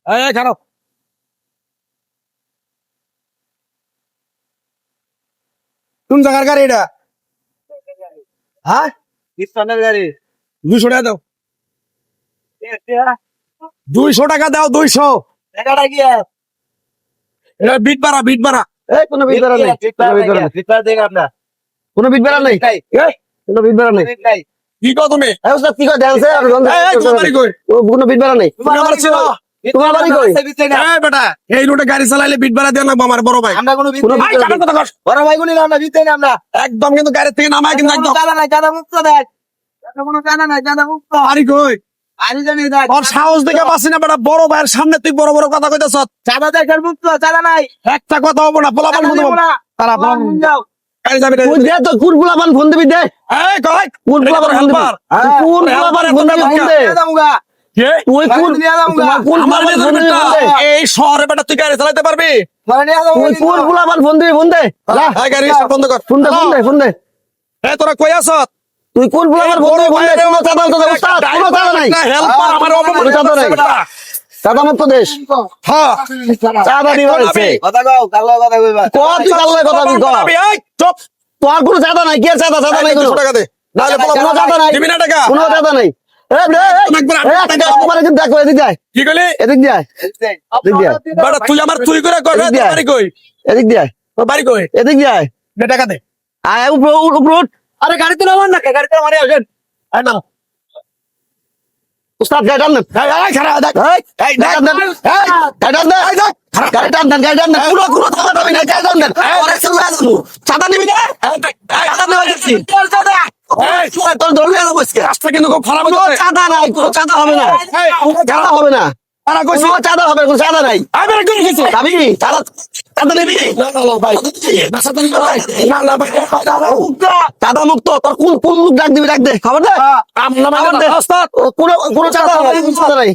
এই খারাপ কোন জায়গার গাড়ি এটা? হ্যাঁ, কিস্তানের গাড়ি 200 টাকা দাও। 200 টাকা দাও, 200। টাকাটা কি এটা বিট ভাড়া, বিট ভাড়া। এই কোনো বিট ভাড়া নেই, আপনার কোনো বিট ভাড়া নেই, কোনো বিট ভাড়া নেই। কি কও তুমি? এই ওস্তাদ কি করে দেনছে আর তোমার বাড়ি কই? কোনো বিট ভাড়া নেই। তুমি আমার ছিল। তোমার বাড়ি কই? এই বেটা, এই রোডে গাড়ি চালাইলে বিট ভাড়া দেন না আমার বড় ভাই। আমরা কোনো বিট কোনো ভাই কাটার কথা কস। বড় ভাই গুলি আমরা বিট না আমরা একদম কিন্তু গাড়ি থেকে নামায় কিন্তু একদম। জানা নাই, জানা মুক্ত দেয়। কোনো জানা নাই, জানা মুক্ত। বাড়ি কই? আরে জানি না। ওর সাহস দেখে পাচ্ছি না বেটা, বড় ভাইয়ের সামনে তুই বড় বড় কথা কইতাছ। জানা দেখার মুক্ত, জানা নাই। একটা কথা হবো না, পোলাপান জানা মতো দেব না। তারা যাও। গাড়ি যাবি রে। কোন দে তো কোন পোলাপান ফোন দিবি দে। এই কই? কোন পোলাপান ফোন দিবি? কোন পোলাপান ফোন দিবি ফোন দে। কে? তুই কোন তোমার কোন আমার পোলাপান ফোন দিবি ফোন দে। এই শহরে বেটা তুই গাড়ি চালাতে পারবি? তুই কোন পোলাপান ফোন দিবি ফোন দে। যা এই গাড়ি সব বন্ধ কর। ফোন দে ফোন দে ফোন দে। এই তোরা কই আছত? তুই কোন পোলাপান ফোন দিবি ফোন দে। কোনো চাঁদা তো উস্তাদ কোনো চাঁদা নাই। হেল্পার আমার অপমান কোনো চাঁদা নাই। বেটা। চাঁদা মুক্ত দেশ। হ্যাঁ, চাঁদা দিবা হইছে। কথা কও কালো কথা কইবা ক তুই কাল্লা কথা বল ক। এই চুপ। তোর কোনো চাঁদা নাই, কি চাঁদা চাঁদা নাই কোনো। 200 টাকা দে। নাহলে কোনো চাঁদা নাই। দিবি না টাকা? কোনো চাঁদা নাই। এই রে তোমার কিন্তু দেখো এদিক যায়। কি কইলি? এদিক যায়। এদিক যায়। বেটা তুই আমার তুই করে কর, এদিক তোর দিয়ে। বাড়ি কই? এদিক যায়। তোর বাড়ি কই? এদিক যায়। দে টাকা দে। আয় উপর উপর উঠ। আরে গাড়িতে নামান না, গাড়িতে নামারে আসেন। এই নাম। উস্তাদ গাড়ি টান দেন। এই খারাপ দেখ। এই গাড়ি টান দেন। গাড়ি টান দেন। গাড়ি টান দেন, গাড়ি টান দেন। পুরো পুরো চাঁদা দেবেন না, গাড়ি টান দেন। ওরে চলে আসবো। চাঁদা নিবি না? চাঁদা নেওয়া যাচ্ছি। এই তোর ধরলে আলো বসকে। রাস্তা কিন্তু খুব খারাপ কোনো হচ্ছে। চাঁদা নাই, কোনো চাঁদা হবে না। এই চাঁদা হবে না। আরে কইছি কোনো চাঁদা হবে না, কোনো চাঁদা নাই। আমি বেটা কই গেছি? যাবি? চাঁদা চাঁদা নিবি? না না না ভাই। না সাথে না ভাই। না না ভাই। চাঁদা মুক্ত। তোর কোন কোন লোক ডাক দিবি, ডাক দে। খবর দে। আমরা খবর দে। ওস্তাদ। কোনো কোনো চাঁদা হবে না, কোনো চাঁদা নাই।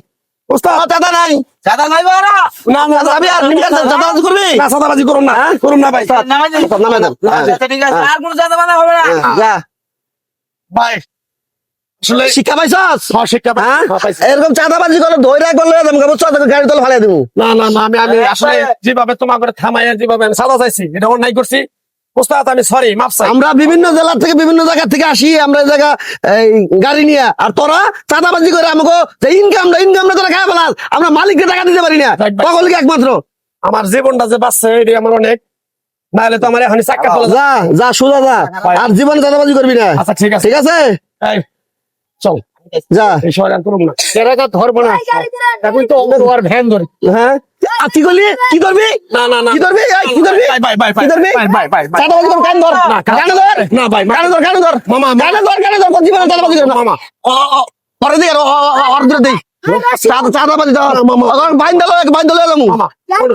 ওস্তাদ। কোনো চাঁদা নাই। চাঁদা নাই বাড়া না না যাবি আর নিবি আর চাঁদা করবি? না সাদাবাজি করুন না, করুন না ভাই। নামাই দে নামে দেন। আচ্ছা ঠিক আছে আর কোন চাঁদা বানা হবে না যা। ভাই আসলে শিক্ষা পাইছস? শিক্ষা পাই- হ্যাঁ? হ্যাঁ, পাইছি। এরকম চাঁদাবাজি করে ধৈর্য করলে গাড়ি তলে ফালাই দেবো। না না না আমি আসলে যেভাবে তোমার করে থামাইয়া যেভাবে আমি সাদা চাইছি এটা অন্যায় করছি। ওস্তাদ আমি সরি, মাফ চাই। আমরা বিভিন্ন জেলা থেকে বিভিন্ন জায়গা থেকে আসি, আমরা এই জায়গা এই গাড়ি নিয়ে, আর তোরা চাঁদাবাজি করে আমাকে যে ইনকামটা তোরা খাই ফেলাস, আমরা মালিককে টাকা দিতে পারি না। Right, right. সকলকে একমাত্র আমার জীবনটা যে বাঁচছে এটা আমার অনেক, নাহলে তো আমার এখন চাক্কা তোলা যায়। যা যা সোজা যা, আর জীবনে চাঁদাবাজি করবি না। আচ্ছা ঠিক আছে, ঠিক আছে, এই, চল যা। এই শহরে আর করবো না, এলাকা ধরবো না। এখন তো অন্য আর ভ্যান ধরে। হ্যাঁ, আর কি করলি? কি করবি? না না না কি করবি? এই, কি করবি? ভাই ভাই ভাই কি করবি? ভাই চাঁদাবাজি করে কান ধর। না, কান ধর। না ভাই কানে ধর, কানে ধর। মামা কানে ধর, কানে ধর। কোন জীবনে চাঁদাবাজি করবি না। মামা পরে দিই, আর ধরে দিই। চাঁদাবাজি ধর। বাইন দিল, বাইন দিল এলাম। মামা ভুল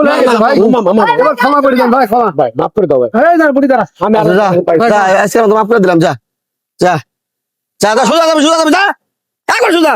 হয়ে গেছে ভাই মামা এবার ক্ষমা করে দেন ভাই ক্ষমা ভাই মাফ করে দাও ভাই। এই না বুড়ি দাঁড়া আমি আর যা, যা, আজকে আমি মাফ করে দিলাম। যা, যা, যা, যা, সোজা যাবে, সোজা যাবে, যা। একবার সোজা।